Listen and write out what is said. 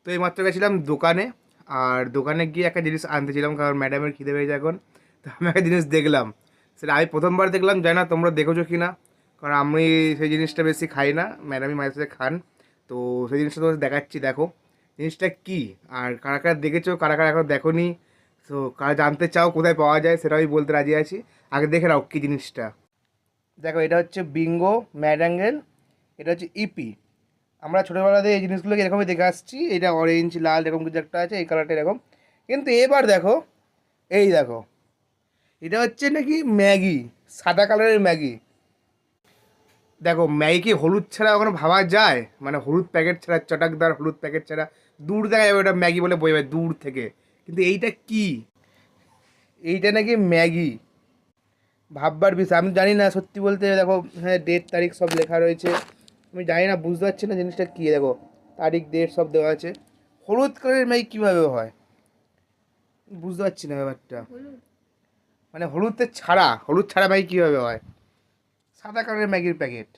তো এইমাত্র গেছিলাম দোকানে, আর দোকানে গিয়ে একটা জিনিস আনতেছিলাম কারণ ম্যাডামের খিদে পেয়েছে এখন। তো আমি একটা জিনিস দেখলাম, সেটা আমি প্রথমবার দেখলাম, জানি না তোমরা দেখেছো কি না, কারণ আমি সেই জিনিসটা বেশি খাই না, ম্যাডামই মাঝে সাথে খান। তো সেই জিনিসটা তোমাদের দেখাচ্ছি, দেখো জিনিসটা কি। আর কারা কারা দেখেছো, কারা কারা এখন দেখোনি, তো কারা জানতে চাও কোথায় পাওয়া যায় সেটা আমি বলতে রাজি আছি। আগে দেখে নাও কী জিনিসটা। দেখো এটা হচ্ছে বিঙ্গো ম্যাড অ্যাঙ্গেল, এটা হচ্ছে ইপি। আমরা ছোটোবেলাতে এই জিনিসগুলোকে এরকমই দেখে আসছি, এটা অরেঞ্জ লাল এরকম কিছু একটা আছে, এই কালারটা এরকম। কিন্তু এবার দেখো, এই দেখো, এটা হচ্ছে নাকি ম্যাগি, সাদা কালারের ম্যাগি। দেখো ম্যাগি কি হলুদ ছাড়া ওখানে ভাবা যায়? মানে হলুদ প্যাকেট ছাড়া, চটাকদার হলুদ প্যাকেট ছাড়া দূর দেখা যাবে ওটা ম্যাগি বলে বোঝা যাবে দূর থেকে। কিন্তু এইটা কি? এইটা নাকি ম্যাগি। ভাববার বিষয়, আমি জানি না সত্যি বলতে। দেখো হ্যাঁ, ডেট তারিখ সব লেখা রয়েছে, আমি জানি না, বুঝতে পারছি না জিনিসটা কী। দেখো তারিখ ডেট সব দেওয়া আছে। হলুদ কালারের ম্যাগি কীভাবে হয় বুঝতে পারছি না ব্যাপারটা। মানে হলুদ ছাড়া ম্যাগি কীভাবে হয়? সাদা কালারের ম্যাগির প্যাকেট।